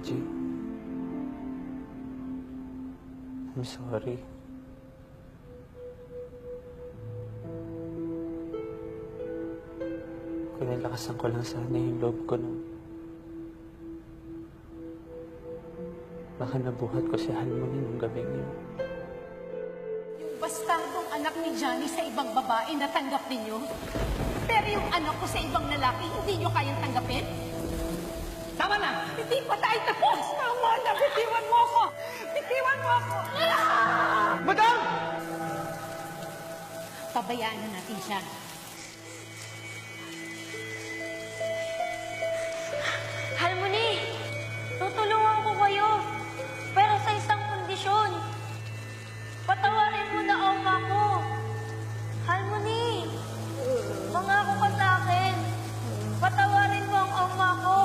Angie. I'm sorry. Kung nilakasan ko lang sana yung loob ko nung baka nabuhat ko si Halmoni nung gabing yun. Yung bastardong anak ni Johnny sa ibang babae natanggap ninyo? Pero yung anak ko sa ibang lalaki, hindi nyo kayang tanggapin? Tama na! Hindi pa tayo tapos! Tama na! Bitiwan mo ako! Bitiwan mo ako! Madam! Pabayaan na natin siya. Halmoni, tutulungan ko kayo. Pero sa isang kondisyon. Patawarin mo na ang ama ko. Halmoni, mangako ka sa akin. Patawarin mo ang ama ko.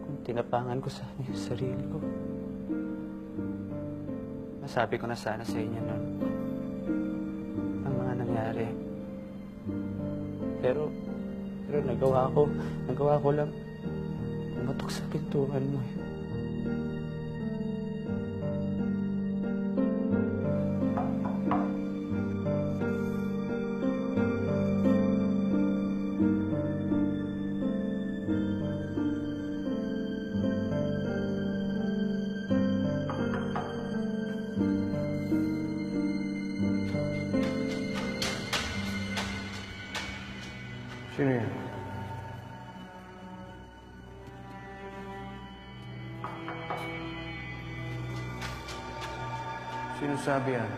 Kung tinapangan ko sana yung sarili ko, masabi ko na sana sa inyo nun ang mga nangyari. Pero nagawa ko lang pumatok sa pintuan mo eh. Sino yan? Sino sabi yan?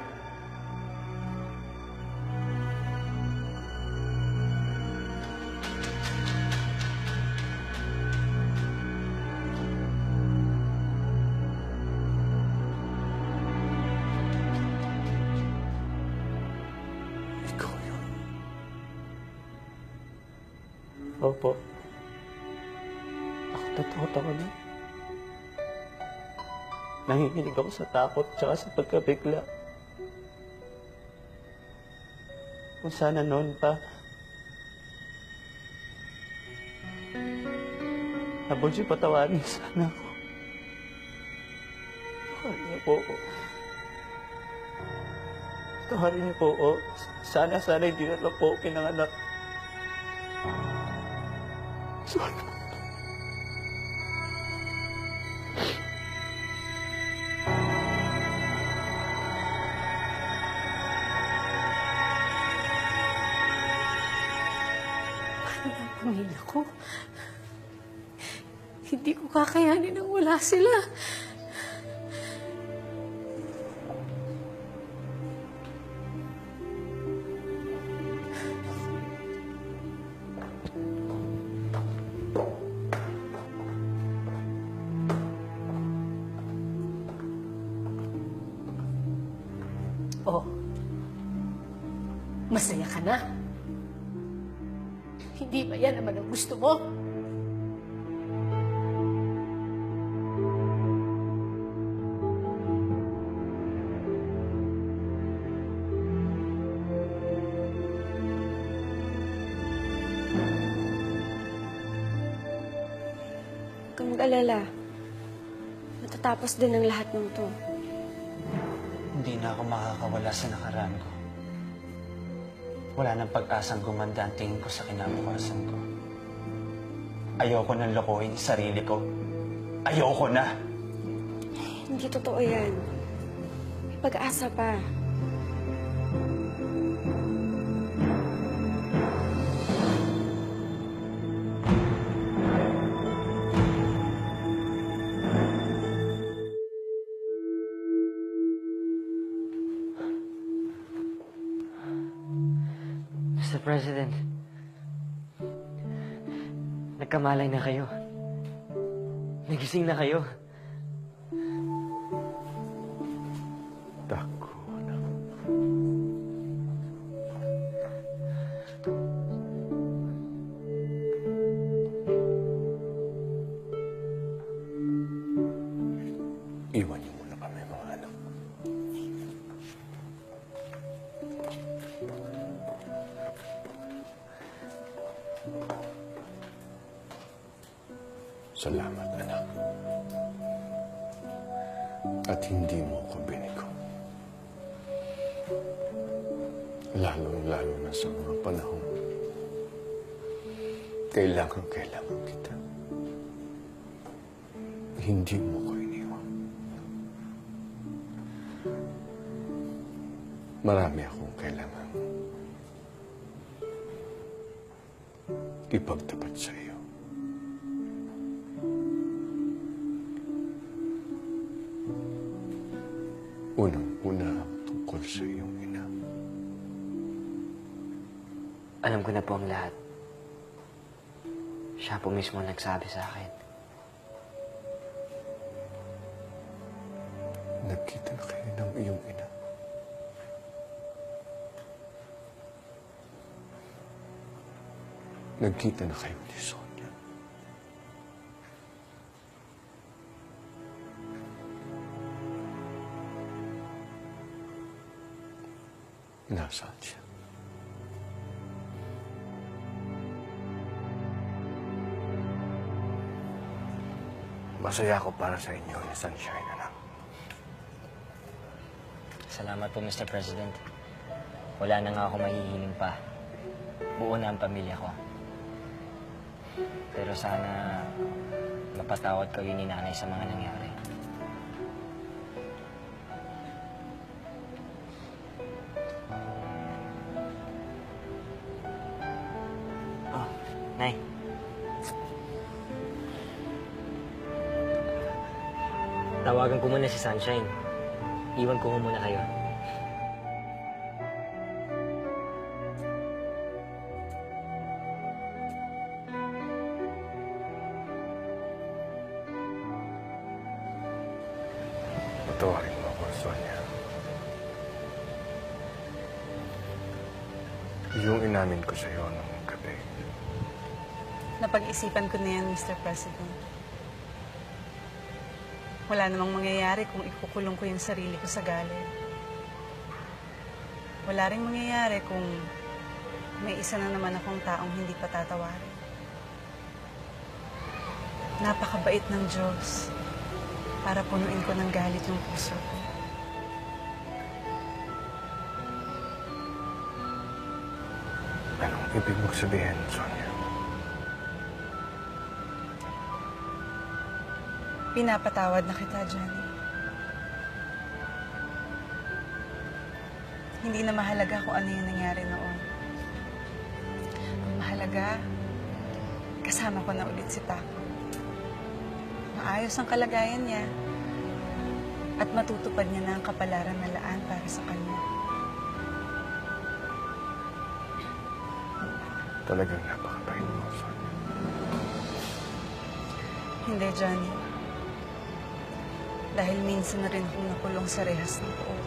Ikaw yun. Opo. Ako tatakot ako na. Nanginginig ako sa takot tsaka sa pagkabigla. Kung sana noon pa, Abolji, patawarin niyo sana ako. Patawarin niyo po ako. Patawarin niyo po ako. Sana hindi na lang po ako kinanganak. Sorry. Ang pamilya ko. Hindi ko kakayanin nang wala sila. Oh, masaya ka na? Hindi ba yan naman ang gusto mo? Huwag kang mag-alala. Matatapos din ang lahat ng to. Hindi na ako makakawala sa nakaraan ko. Wala nang pag-asang gumanda ang tingin ko sa kinabukasan ko. Ayoko nang lokohin yung sarili ko. Ayoko na! Hindi totoo yan. May pag-asa pa. Mr. President, nagkamalay na kayo. Nagising na kayo. Tako na. Iwan niyo muna kami, mga anak. Salamat, anak. At hindi mo ko binigo. Lalong-lalo na sa mga panahon. Kailangan kita. Hindi mo ko iniwan. Marami akong kailangan ipagtapat sa iyo. Unang-una ang tungkol sa iyong ina. Alam ko na po ang lahat. Siya po mismo ang nagsabi sa akin. Nagkita na kayo ng iyong ina. Nagkita na kayo ni Sonia. Nasaan siya? Masaya ako para sa inyo ni Sunshine, anak. Salamat po, Mr. President. Wala na nga ako mahihiling pa. Buo na ang pamilya ko. Pero sana mapatawad kayo ni nanay sa mga nangyari. Oh, Nay. Tawagan ko muna si Sunshine. Iwan ko muna kayo. Patawarin mo ako, Sonia. Yung inamin ko sa'yo nung gabi. Napag-isipan ko na yan, Mr. President. Wala namang mangyayari kung ikukulong ko yung sarili ko sa galit. Wala ring mangyayari kung may isa na naman akong taong hindi patatawarin. Napakabait ng Diyos para punuin ko ng galit yung puso ko. Anong ibig mong sabihin, Sonia? Pinapatawad na kita, Johnny. Hindi na mahalaga kung ano yung nangyari noon. Ang mahalaga, kasama ko na ulit si Paco. Maayos ang kalagayan niya at matutupad niya na ang kapalaran na laan para sa kanya. Talagang napakabait mo, Sonia. Hindi, Johnny. Dahil minsan na rin akong nakulong sa rehas ng pool.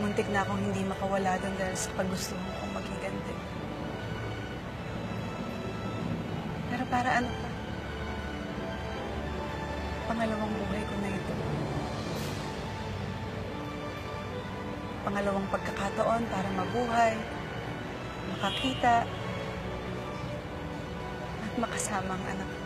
Muntik na akong hindi makawala doon dahil sa paggustuhan kong magiganti. Pero para ano pa? Pangalawang buhay ko na ito. Pangalawang pagkakataon para mabuhay, makakita, at makasama ang anak ko.